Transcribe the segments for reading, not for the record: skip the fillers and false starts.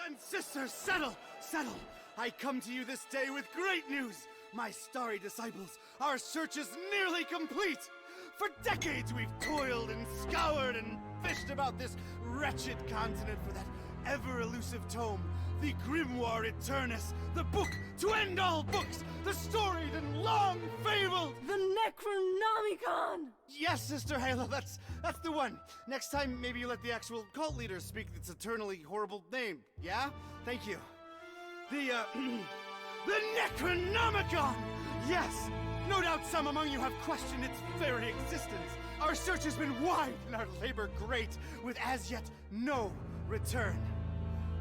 and sisters, settle! I come to you this day with great news! My starry disciples, our search is nearly complete! For decades we've toiled and scoured and fished about this wretched continent for that ever-elusive tome, the Grimoire Eternus, the book to end all books, the storied and long-fabled... The Necronomicon! Yes, Sister Halo, that's the one. Next time, maybe you let the actual cult leader speak its eternally horrible name, yeah? Thank you. The Necronomicon! Yes! No doubt some among you have questioned its very existence. Our search has been wide and our labor great, with as yet no return.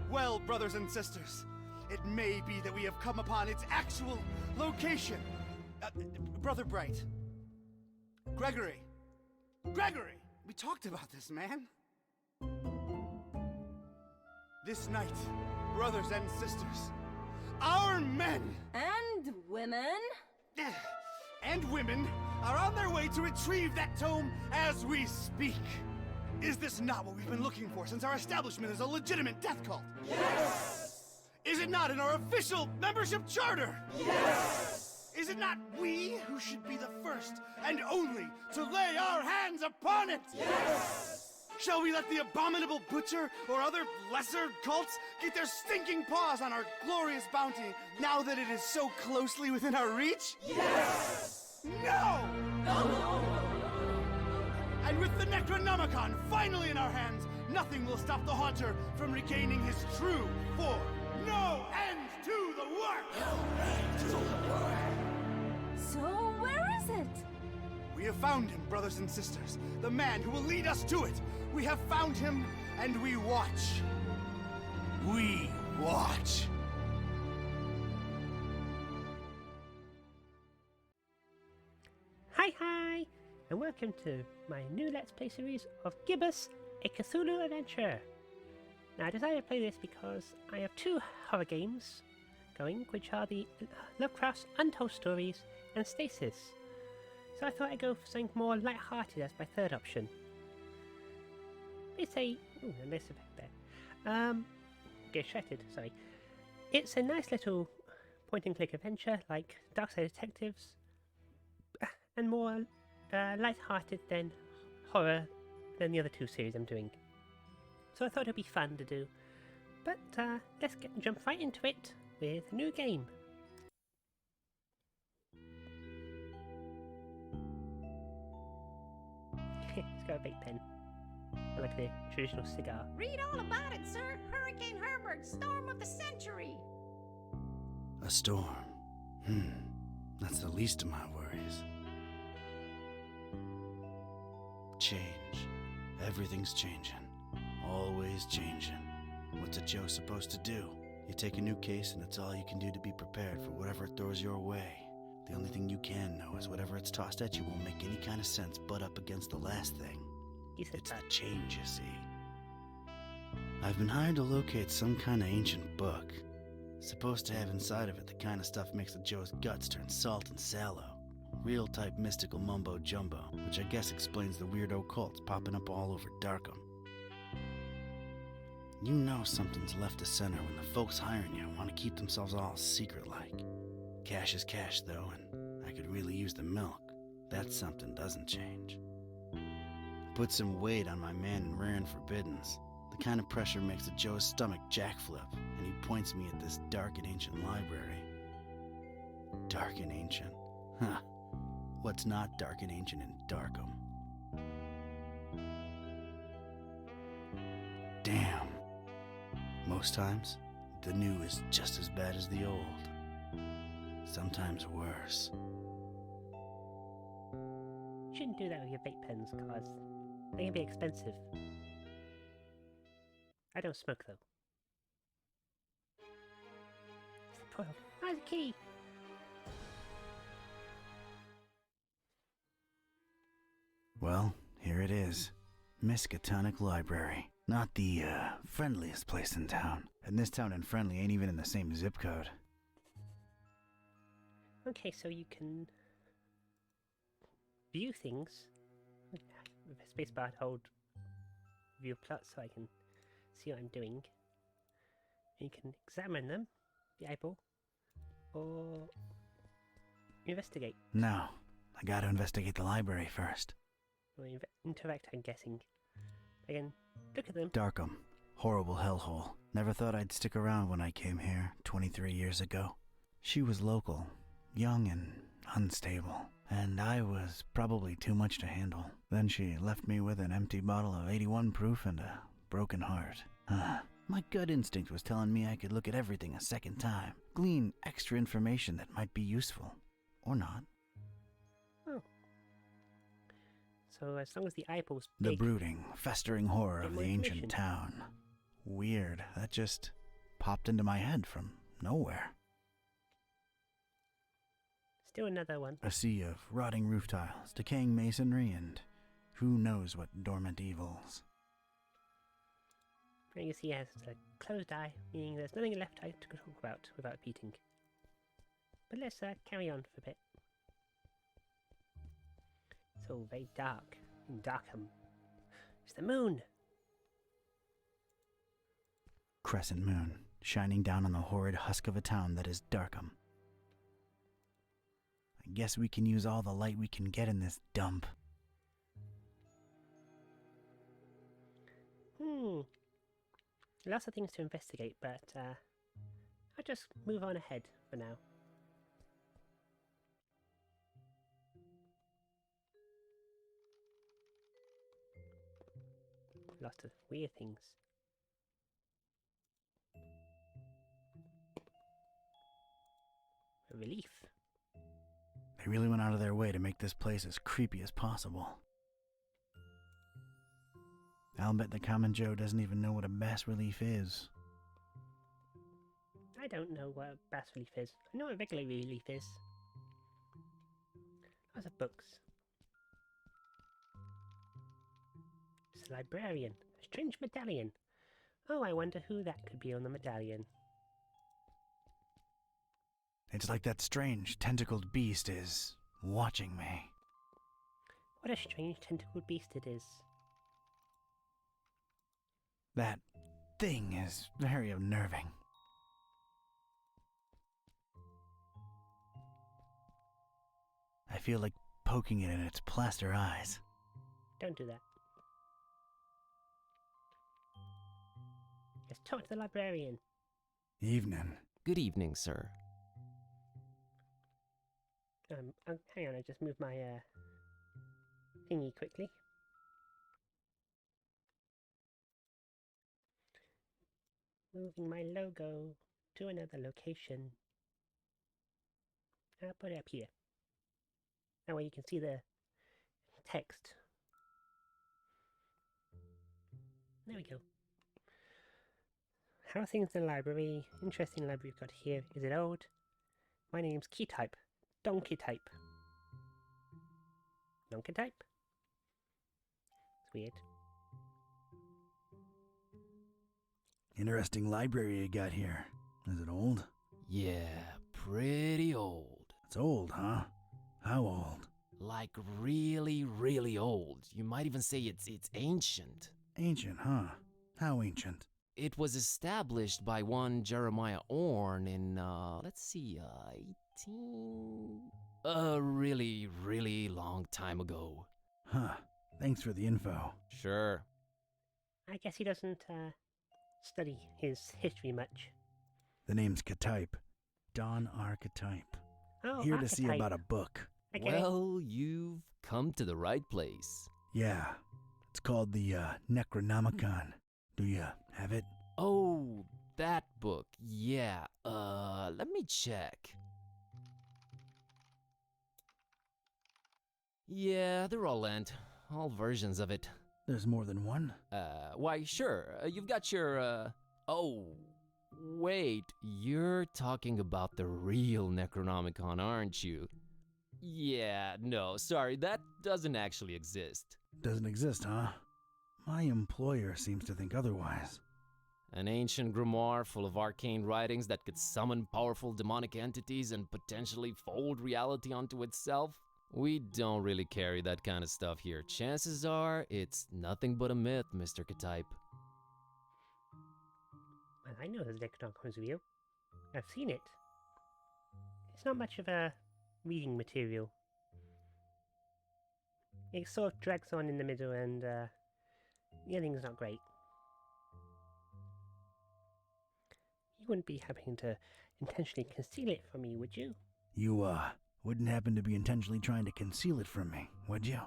Well, brothers and sisters, it may be that we have come upon its actual location. Brother Bright. Gregory, we talked about this, man. This night, brothers and sisters, our men and women are on their way to retrieve that tome as we speak. Is this not what we've been looking for since our establishment is a legitimate death cult? Yes! Is it not in our official membership charter? Yes! Is it not we who should be the first and only to lay our hands upon it? Yes! Shall we let the abominable butcher or other lesser cults get their stinking paws on our glorious bounty now that it is so closely within our reach? Yes! No! No! And with the Necronomicon finally in our hands, nothing will stop the Haunter from regaining his true form. No end to the work! No end to the work! So where is it? We have found him, brothers and sisters. The man who will lead us to it. We have found him, and we watch. We watch. Hi, and welcome to my new Let's Play series of Gibbous, a Cthulhu adventure. Now I decided to play this because I have two horror games going, which are the Lovecraft's Untold Stories and Stasis. So I thought I'd go for something more light-hearted as my third option. It's a... ooh, a nice effect there. Get distracted, sorry. It's a nice little point-and-click adventure like Darkside Detectives, and more light-hearted than horror than the other two series I'm doing. So I thought it'd be fun to do. But let's jump right into it with a new game. It's got a big pen. I like the traditional cigar. Read all about it, sir. Hurricane Herbert, storm of the century. A storm. That's the least of my worries. Change. Everything's changing. Always changing. What's a Joe supposed to do? You take a new case and it's all you can do to be prepared for whatever it throws your way. The only thing you can know is whatever it's tossed at you won't make any kind of sense butt up against the last thing. It's the change, you see. I've been hired to locate some kind of ancient book. Supposed to have inside of it the kind of stuff makes a Joe's guts turn salt and sallow. Real type mystical mumbo jumbo, which I guess explains the weirdo cults popping up all over Darkham. You know something's left of center when the folks hiring you want to keep themselves all secret-like. Cash is cash, though, and I could really use the milk. That something doesn't change. Put some weight on my man in rare and forbiddens. The kind of pressure makes a Joe's stomach jackflip, and he points me at this dark and ancient library. Dark and ancient? Huh. What's not dark and ancient in Darkham? Damn. Most times, the new is just as bad as the old. Sometimes worse. You shouldn't do that with your vape pens, cause they can be expensive. I don't smoke though. Oh, there's a key! Well, here it is. Miskatonic Library. Not the, friendliest place in town. And this town and friendly ain't even in the same zip code. Okay, so you can view things with a spacebar to hold view plot so I can see what I'm doing. You can examine them, the eyeball, or investigate. No, I gotta investigate the library first. Or interact, I'm guessing. Again, look at them. Darkham. Horrible hellhole. Never thought I'd stick around when I came here 23 years ago. She was local, young and unstable, and I was probably too much to handle. Then she left me with an empty bottle of 81 proof and a broken heart. My gut instinct was telling me I could look at everything a second time, glean extra information that might be useful. Or not. Oh. So as long as the eyeball's The big, brooding, festering horror Get of more the ancient information. town. Weird. That just popped into my head from nowhere. still another one. A sea of rotting roof tiles, decaying masonry, and who knows what dormant evils. You can see he has a closed eye, meaning there's nothing left to talk about without repeating. But let's carry on for a bit. It's all very dark in Darkham. It's the moon! Crescent moon, shining down on the horrid husk of a town that is Darkham. I guess we can use all the light we can get in this dump. Lots of things to investigate, but I'll just move on ahead for now. Lots of weird things. A relief. They really went out of their way to make this place as creepy as possible. I'll bet the common Joe doesn't even know what a bas relief is. I don't know what a bas relief is. I know what a regular relief is. Lots of books. It's a librarian. A strange medallion. Oh, I wonder who that could be on the medallion. It's like that strange, tentacled beast is watching me. What a strange tentacled beast it is. That thing is very unnerving. I feel like poking it in its plaster eyes. Don't do that. Let's talk to the librarian. Evening. Good evening, sir. Hang on, I just moved my thingy quickly. Moving my logo to another location. I'll put it up here. That way you can see the text. There we go. How are things in the library? Interesting library we've got here. Is it old? My name's Keytype. Donkey type. Donkey type? It's weird. Interesting library you got here. Is it old? Yeah, pretty old. It's old, huh? How old? Like really, really old. You might even say it's ancient. Ancient, huh? How ancient? It was established by one Jeremiah Orn in, let's see, 18... A really, really long time ago. Huh. Thanks for the info. Sure. I guess he doesn't study his history much. The name's Ktype. Don Archetype. Oh, Here to see archetype. about a book. I get it. Well, you've come to the right place. Yeah. It's called the Necronomicon. Do you have it? Oh, that book. Yeah. Let me check. Yeah, they're all lent. All versions of it. There's more than one? Why, sure. You've got your, Oh, wait. You're talking about the real Necronomicon, aren't you? Yeah, no, sorry. That doesn't actually exist. Doesn't exist, huh? My employer seems to think otherwise. An ancient grimoire full of arcane writings that could summon powerful demonic entities and potentially fold reality onto itself? We don't really carry that kind of stuff here. Chances are, it's nothing but a myth, Mr. Ktype. Well, I know the Necronomicon is real. I've seen it. It's not much of a reading material. It sort of drags on in the middle and the ending's not great. You wouldn't be happening to intentionally conceal it from me, would you? You, wouldn't happen to be intentionally trying to conceal it from me, would you?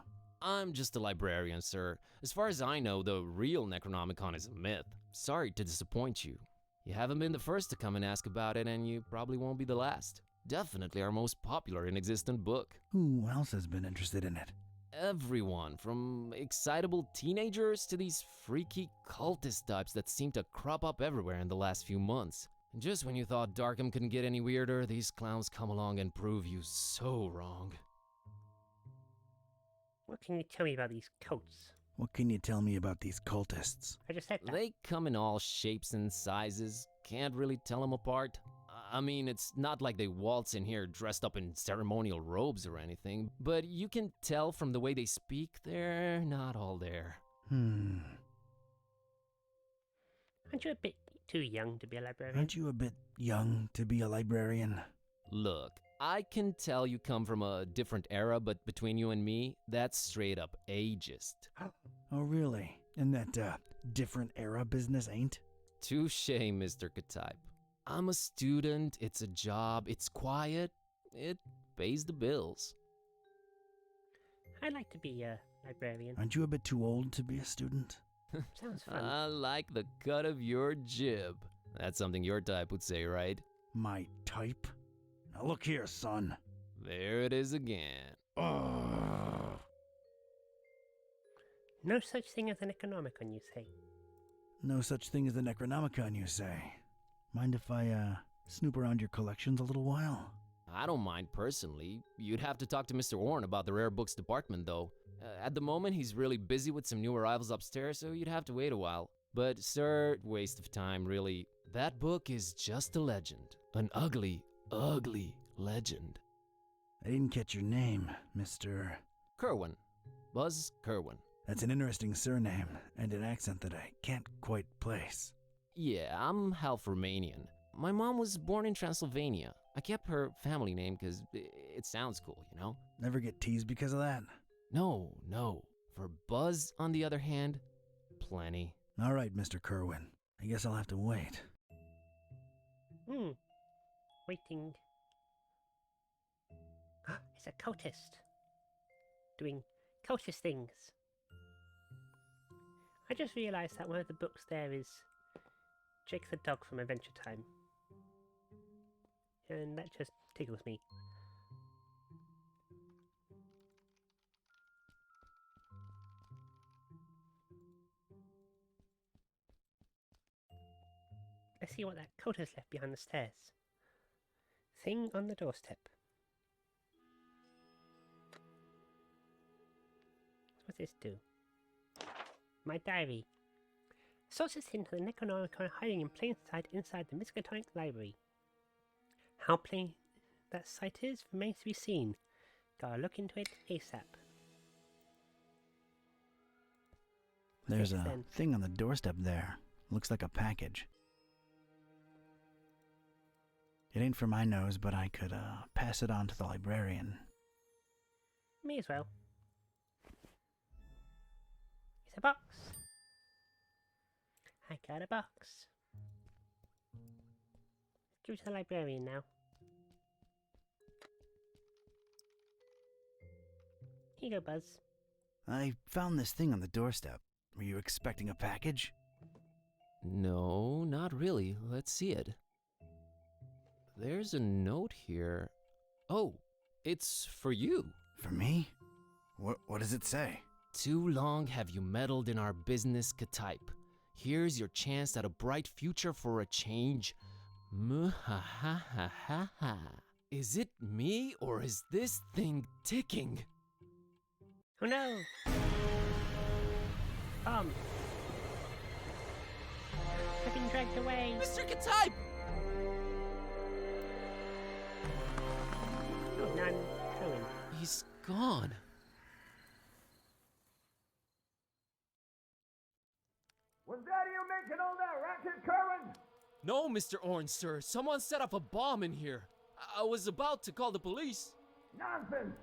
I'm just a librarian, sir. As far as I know, the real Necronomicon is a myth. Sorry to disappoint you. You haven't been the first to come and ask about it, and you probably won't be the last. Definitely our most popular and existent book. Who else has been interested in it? Everyone, from excitable teenagers to these freaky cultist types that seem to crop up everywhere in the last few months. And just when you thought Darkham couldn't get any weirder, these clowns come along and prove you so wrong. What can you tell me about these cults? What can you tell me about these cultists? I just said that. They come in all shapes and sizes, can't really tell them apart. I mean, it's not like they waltz in here dressed up in ceremonial robes or anything, but you can tell from the way they speak, they're not all there. Aren't you a bit too young to be a librarian? Aren't you a bit young to be a librarian? Look, I can tell you come from a different era, but between you and me, that's straight up ageist. Oh, really? And that, different era business ain't? Touché, Mr. Katype. I'm a student, it's a job, it's quiet, it pays the bills. I'd like to be a librarian. Aren't you a bit too old to be a student? Sounds fun. I like the cut of your jib. That's something your type would say, right? My type? Now look here, son. There it is again. Ugh. No such thing as an Necronomicon, you say? No such thing as the Necronomicon, you say. Mind if I, snoop around your collections a little while? I don't mind personally. You'd have to talk to Mr. Orne about the rare books department, though. At the moment, he's really busy with some new arrivals upstairs, so you'd have to wait a while. But, sir, waste of time, really. That book is just a legend. An ugly, ugly legend. I didn't catch your name, Mr. Kerwin. Buzz Kerwin. That's an interesting surname, and an accent that I can't quite place. Yeah, I'm half Romanian. My mom was born in Transylvania. I kept her family name because it sounds cool, you know? Never get teased because of that? No. For Buzz, on the other hand, plenty. All right, Mr. Kerwin. I guess I'll have to wait. Waiting. It's a cultist. Doing cultist things. I just realised that one of the books there is Jake the Dog from Adventure Time. And that just tickles me. Let's see what that cultist left behind the stairs. Thing on the doorstep. What's this do? My diary. Sources hint to the Necronomicon hiding in plain sight inside the Miskatonic Library. How plain that sight is remains to be seen. Gotta look into it ASAP. There's Thanks, a then. thing on the doorstep there. Looks like a package. It ain't for my nose, but I could, pass it on to the librarian. Me as well. It's a box. I got a box. Give it to the librarian now. Here you go, Buzz. I found this thing on the doorstep. Were you expecting a package? No, not really. Let's see it. There's a note here. Oh, it's for you. For me? What does it say? Too long have you meddled in our business, Katype. Here's your chance at a bright future for a change. Muhahahaha. Is it me or is this thing ticking? Oh no! I've been dragged away. Mr. Katype! Oh, now I'm going. He's gone. Was that you making all that racket, Kerwin? No, Mr. Orange, sir. Someone set up a bomb in here. I was about to call the police. Nonsense!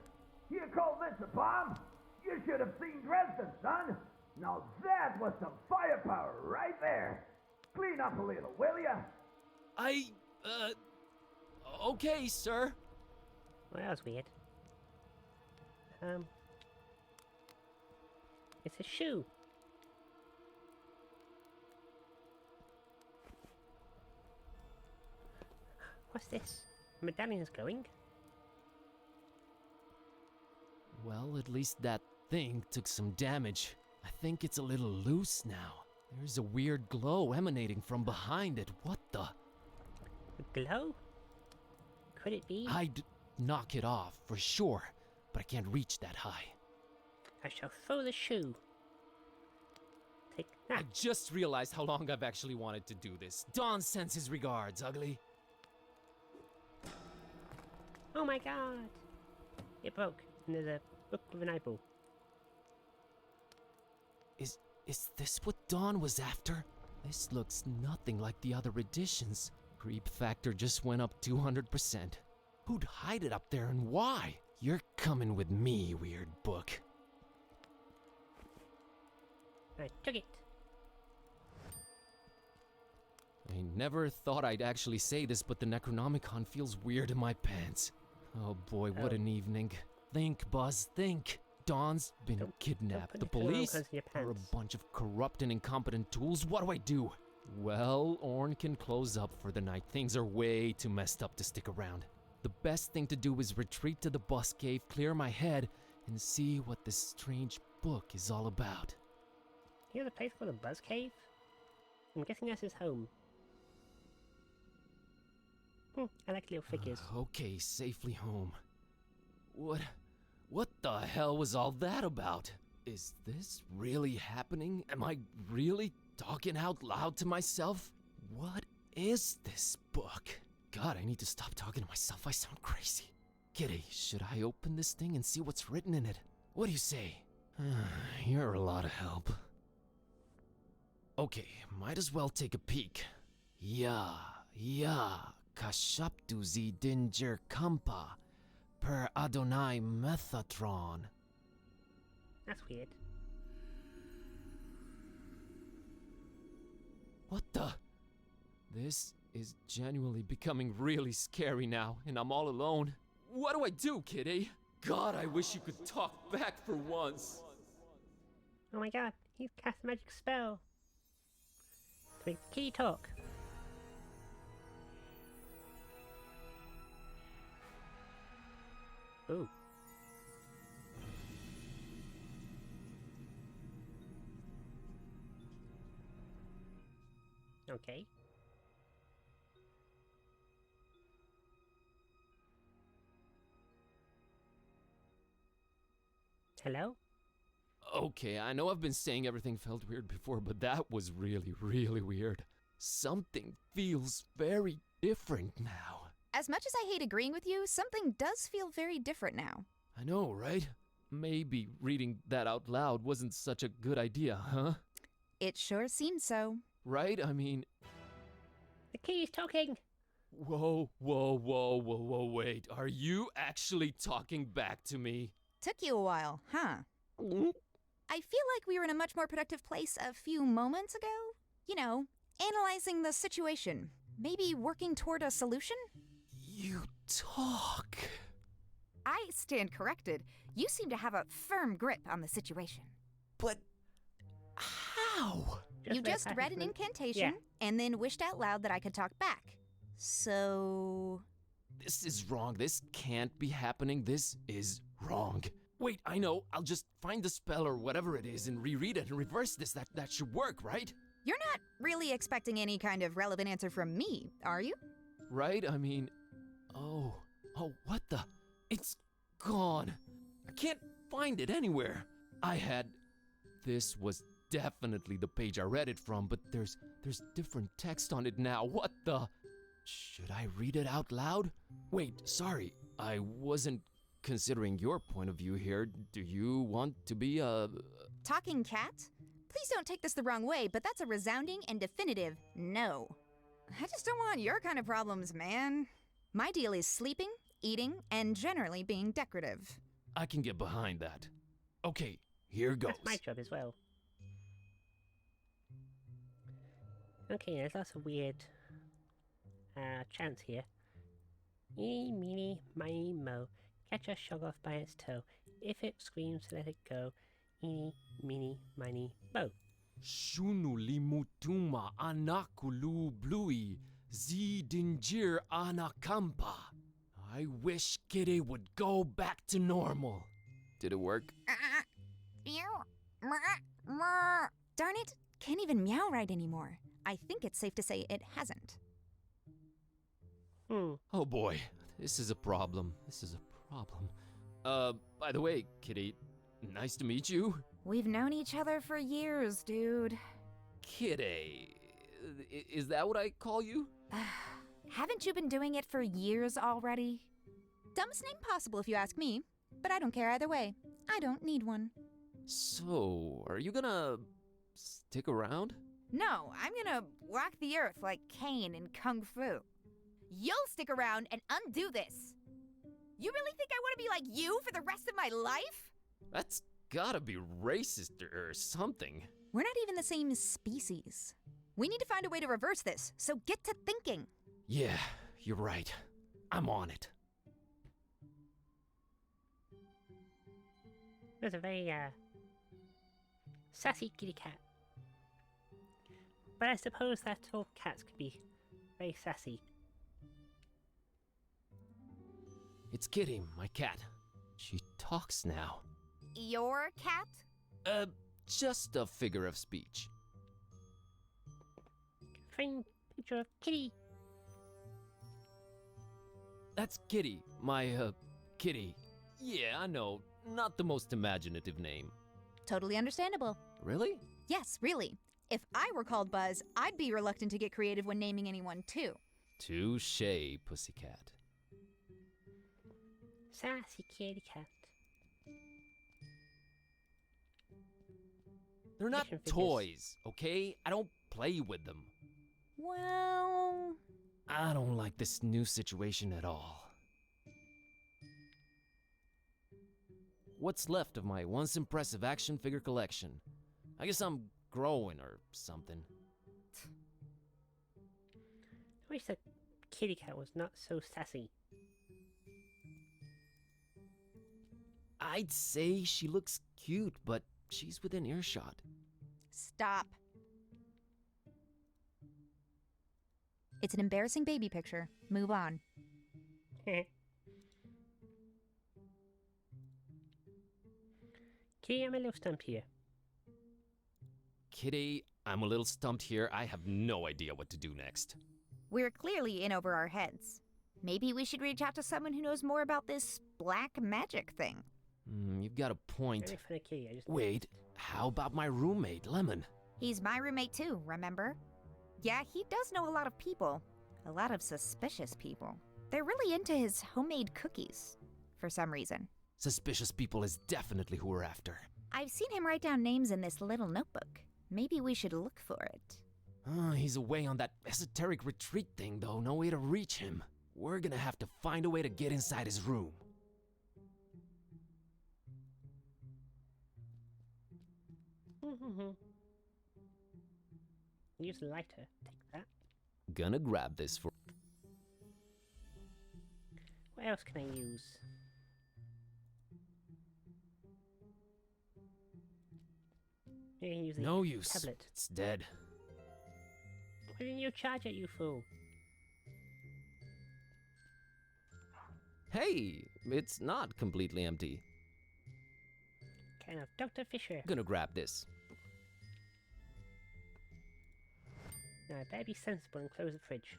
You call this a bomb? You should have seen Dresden, son! Now that was some firepower right there! Clean up a little, will ya? Okay, sir. Well, that was weird. It's a shoe. What's this? The medallion is glowing. Well, at least that thing took some damage. I think it's a little loose now. There's a weird glow emanating from behind it. What the? A glow? Could it be? I'd knock it off for sure, but I can't reach that high. I shall throw the shoe. Take that. I just realized how long I've actually wanted to do this. Don sends his regards, ugly. Oh my god! It broke, and there's a book with an eyeball. Is this what Dawn was after? This looks nothing like the other editions. Creep factor just went up 200%. Who'd hide it up there and why? You're coming with me, weird book. I took it. I never thought I'd actually say this, but the Necronomicon feels weird in my pants. Oh boy, what an evening. Think, Buzz, think. Dawn's been Don't kidnapped. put The your finger on police close to your are a pants. bunch of corrupt and incompetent tools. What do I do? Well, Orn can close up for the night. Things are way too messed up to stick around. The best thing to do is retreat to the bus cave, clear my head, and see what this strange book is all about. Here's a place called the Buzz Cave? I'm guessing that's his home. I like little figures. Okay, safely home. What the hell was all that about? Is this really happening? Am I really talking out loud to myself? What is this book? God, I need to stop talking to myself. I sound crazy. Kitty, should I open this thing and see what's written in it? What do you say? You're a lot of help. Okay, might as well take a peek. Yeah, Kashaptu zi dinger kampa per Adonai Methatron. That's weird. What the? This is genuinely becoming really scary now, and I'm all alone. What do I do, Kitty? God, I wish you could talk back for once. Oh my god, he's cast a magic spell. To make the kitty talk. Ooh. Okay. Hello? Okay, I know I've been saying everything felt weird before, but that was really, really weird. Something feels very different now. As much as I hate agreeing with you, something does feel very different now. I know, right? Maybe reading that out loud wasn't such a good idea, huh? It sure seems so. Right? I mean, The kitty's talking! whoa, wait. Are you actually talking back to me? Took you a while, huh? I feel like we were in a much more productive place a few moments ago. You know, analyzing the situation. Maybe working toward a solution? You talk. I stand corrected. You seem to have a firm grip on the situation. But how? You just read an incantation and then wished out loud that I could talk back. So... This is wrong. This can't be happening. This is wrong. Wait, I know. I'll just find the spell or whatever it is and reread it and reverse this. That should work, right? You're not really expecting any kind of relevant answer from me, are you? Right? I mean... Oh, what the? It's gone. I can't find it anywhere. This was definitely the page I read it from, but there's different text on it now. What the? Should I read it out loud? Wait, sorry. I wasn't considering your point of view here. Do you want to be a... Talking cat? Please don't take this the wrong way, but that's a resounding and definitive no. I just don't want your kind of problems, man. My deal is sleeping, eating, and generally being decorative. I can get behind that. Okay, here goes. That's my job as well. Okay, there's lots of weird chants here. Eeny, meeny, miny, mo. Catch a shoggoth by its toe. If it screams, let it go. Eeny, meeny, miny, mo. Shunu limutuma anakulu blui zidinjir anakampa. I wish Kitty would go back to normal. Did it work? Darn it, can't even meow right anymore. I think it's safe to say it hasn't. Oh boy, this is a problem. By the way, Kitty, nice to meet you. We've known each other for years, dude. Kitty, is that what I call you? Haven't you been doing it for years already? Dumbest name possible if you ask me, but I don't care either way. I don't need one. So, are you gonna stick around? No, I'm gonna walk the earth like Cain in Kung Fu. You'll stick around and undo this. You really think I want to be like you for the rest of my life? That's gotta be racist or something. We're not even the same species. We need to find a way to reverse this, so get to thinking. Yeah, you're right. I'm on it. There's a very sassy kitty cat. But I suppose that all cats could be very sassy. It's Kitty, my cat. She talks now. Your cat? Just a figure of speech. Frame picture of kitty. That's Kitty, my, kitty. Yeah, I know, not the most imaginative name. Totally understandable. Really? Yes, really. If I were called Buzz, I'd be reluctant to get creative when naming anyone too. Touché, pussycat. Sassy kitty cat. They're not Action figures. toys, okay? I don't play with them. Well... I don't like this new situation at all. What's left of my once impressive action figure collection? I guess I'm growing or something. I wish the kitty cat was not so sassy. I'd say she looks cute, but she's within earshot. Stop. It's an embarrassing baby picture. Move on. Kitty, I'm a little stumped here. Kitty, I'm a little stumped here. I have no idea what to do next. We're clearly in over our heads. Maybe we should reach out to someone who knows more about this black magic thing. You've got a point. Very funny kitty, I just Wait, how about my roommate, Lemon? He's my roommate too, remember? Yeah, he does know a lot of people. A lot of suspicious people. They're really into his homemade cookies, for some reason. Suspicious people is definitely who we're after. I've seen him write down names in this little notebook. Maybe we should look for it. He's away on that esoteric retreat thing, though. No way to reach him. We're gonna have to find a way to get inside his room. Use the lighter. Take that. Gonna grab this for... What else can I use? Maybe I can use the No use. tablet. It's dead. Why didn't you charge it, you fool? Hey, it's not completely empty. Kind of Dr. Fisher. Gonna grab this. Now, I better be sensible and close the fridge.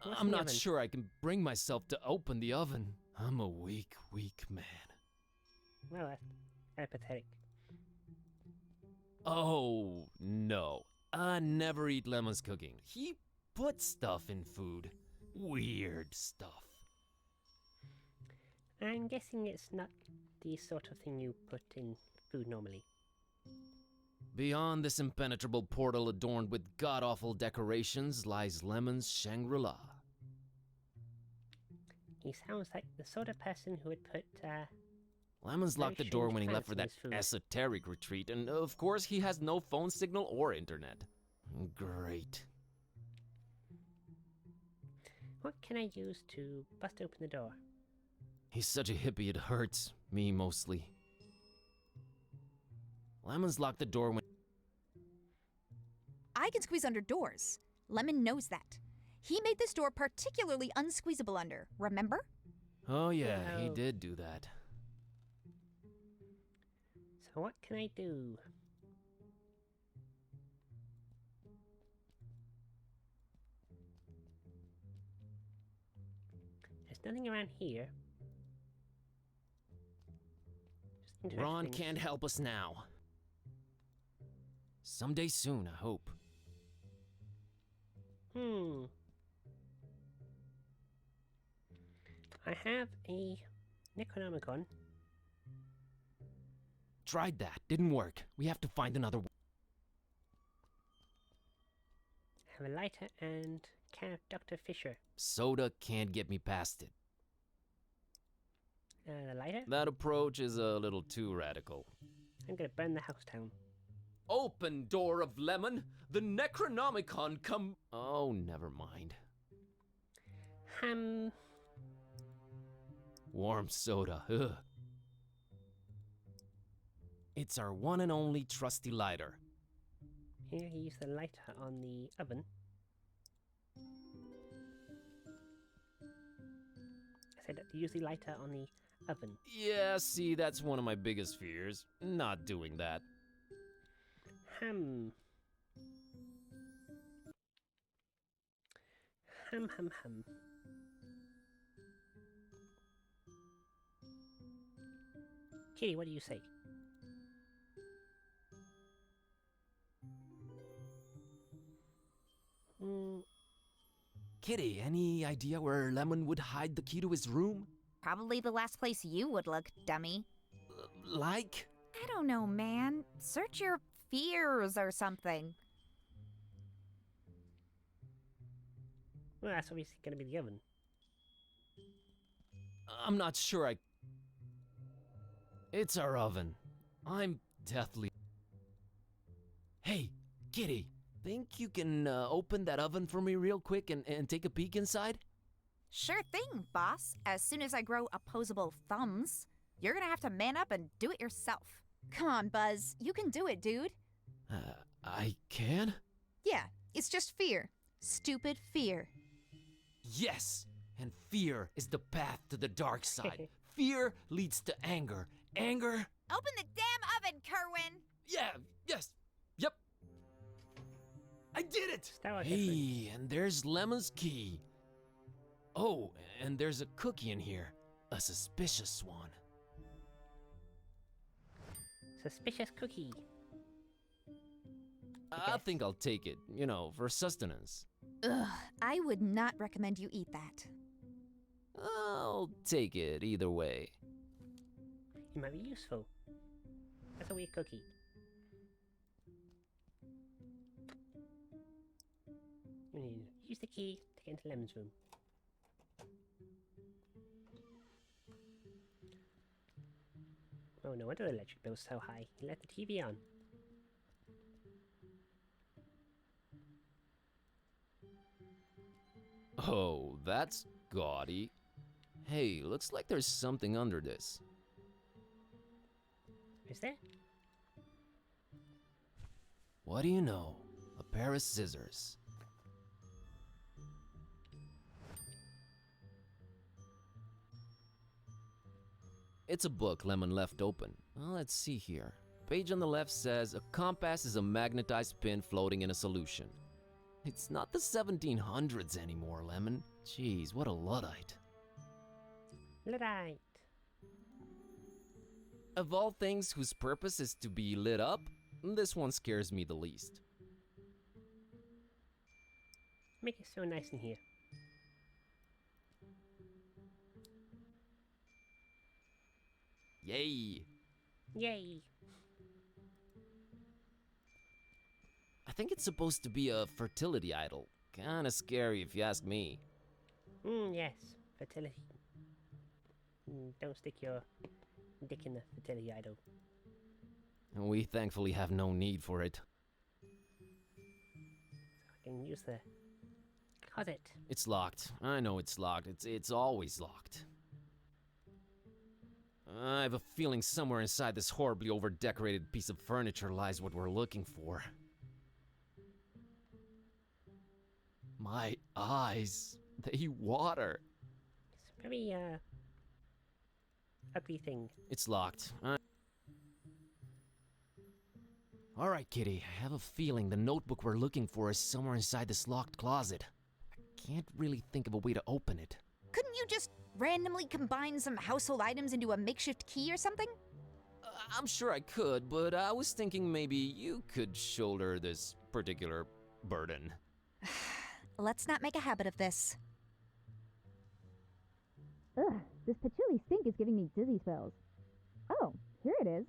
What's I'm in the not oven? sure I can bring myself to open the oven. I'm a weak man. Well, that's pathetic. Oh, no. I never eat Lemon's cooking. He puts stuff in food. Weird stuff. I'm guessing it's not the sort of thing you put in food normally. Beyond this impenetrable portal adorned with god-awful decorations lies Lemon's Shangri-La. He sounds like the sort of person who would put, Lemon's locked the very door strange when he left plants for in that his food. esoteric retreat, and of course he has no phone signal or internet. Great. What can I use to bust open the door? He's such a hippie it hurts. Me mostly. Lemon's locked the door when... I can squeeze under doors. Lemon knows that. He made this door particularly unsqueezable under, remember? Oh yeah, he No. did do that. So what can I do? There's nothing around here. Just Ron interesting. can't help us now. Someday soon, I hope. I have a Necronomicon. Tried that, didn't work. We have to find another one. I have a lighter and can of Dr. Fisher. Soda can't get me past it. The lighter? That approach is a little too radical. I'm gonna burn the house down. Open door of lemon! The Necronomicon come... Oh, never mind. Warm soda, ugh. It's our one and only trusty lighter. Here, you use the lighter on the oven. I said use the lighter on the oven. Yeah, see, that's one of my biggest fears. Not doing that. Ham. Ham, ham, ham. Kitty, what do you say? Kitty, any idea where Lemon would hide the key to his room? Probably the last place you would look, dummy. Like? I don't know, man. Search your fears or something. Well, that's obviously gonna be the oven. I'm not sure I... It's our oven. I'm deathly... Hey, Kitty, think you can open that oven for me real quick and take a peek inside? Sure thing, boss. As soon as I grow opposable thumbs, you're gonna have to man up and do it yourself. Come on, Buzz. You can do it, dude. I can? Yeah, it's just fear. Stupid fear. Yes! And fear is the path to the dark side. Fear leads to anger. Anger... Open the damn oven, Kerwin! Yeah, yes, yep. I did it! Start with Hey, and there's Lemon's key. Oh, and there's a cookie in here. A suspicious one. Suspicious cookie. I think I'll take it, you know, for sustenance. Ugh, I would not recommend you eat that. I'll take it either way. It might be useful. That's a weird cookie. We need to use the key to get into Lemon's room. Oh, no wonder the electric bill's so high. He left the TV on. Oh, that's gaudy. Hey, looks like there's something under this. Is there? What do you know? A pair of scissors. It's a book Lemon left open. Well, let's see here. Page on the left says, a compass is a magnetized pin floating in a solution. It's not the 1700s anymore, Lemon. Jeez, what a Luddite. Luddite. Of all things whose purpose is to be lit up, this one scares me the least. Make it so nice in here. Yay! Yay! think it's supposed to be a fertility idol. Kinda scary if you ask me. Yes, fertility. Don't stick your dick in the fertility idol. And we thankfully have no need for it. I can use the closet. It's locked. I know it's locked. It's always locked. I have a feeling somewhere inside this horribly over-decorated piece of furniture lies what we're looking for. My eyes, they water. It's a very, ugly thing. It's locked. All right, Kitty. I have a feeling the notebook we're looking for is somewhere inside this locked closet. I can't really think of a way to open it. Couldn't you just randomly combine some household items into a makeshift key or something? I'm sure I could, but I was thinking maybe you could shoulder this particular burden. Let's not make a habit of this. Ugh, this patchouli stink is giving me dizzy spells. Oh, here it is.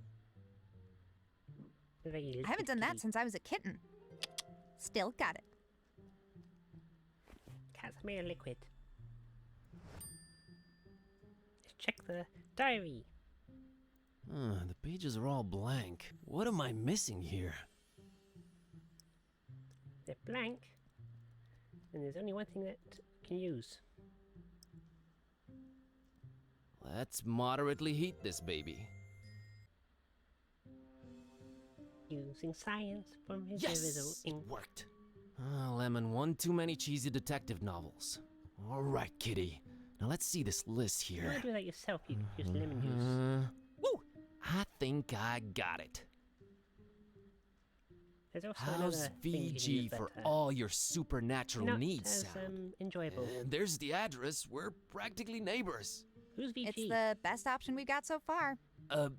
Very I haven't done that liquidy. since I was a kitten. Still got it. Casimir liquid. Let's check the diary. The pages are all blank. What am I missing here? They're blank. And there's only one thing that you can use. Let's moderately heat this baby. Using science from his Yes! original It ink. worked. Lemon, one too many cheesy detective novels. All right, Kitty. Now let's see this list If you here. want to do that yourself, you can use lemon juice. Woo! I think I got it. There's also How's another thing you can VG use for that, all your supernatural not needs as sound? enjoyable. And there's the address. We're practically neighbors. Who's VG? It's the best option we've got so far.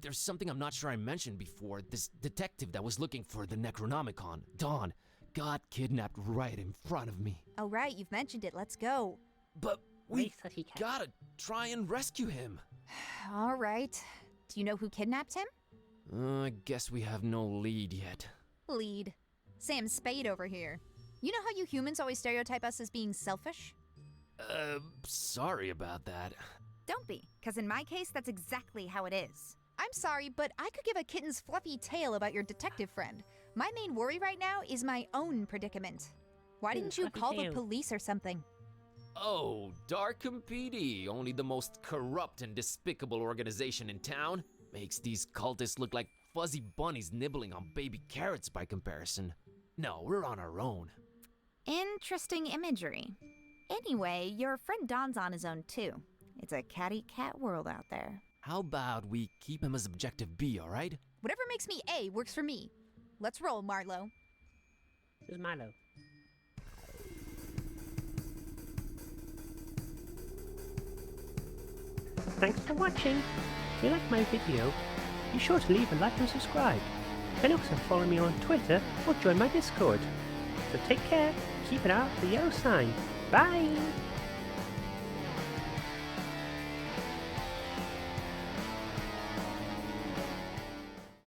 There's something I'm not sure I mentioned before. This detective that was looking for the Necronomicon, Dawn, got kidnapped right in front of me. Oh, right, you've mentioned it. Let's go. But we Race that he can. gotta try and rescue him. All right. Do you know who kidnapped him? I guess we have no lead yet. Lead. Sam Spade over here. You know how you humans always stereotype us as being selfish? Sorry about that. Don't be, because in my case, that's exactly how it is. I'm sorry, but I could give a kitten's fluffy tale about your detective friend. My main worry right now is my own predicament. Why didn't you Fluffy call the tail. police or something? Oh, Darkham PD, only the most corrupt and despicable organization in town. Makes these cultists look like fuzzy bunnies nibbling on baby carrots by comparison. No, we're on our own. Interesting imagery. Anyway, your friend Don's on his own too. It's a catty-cat world out there. How about we keep him as objective B, alright? Whatever makes me A works for me. Let's roll, Marlowe. Who's Milo? Thanks for watching. If you like my video, be sure to leave a like and subscribe. You can also follow me on Twitter or join my Discord. So take care, keep an eye out for the yellow sign. Bye!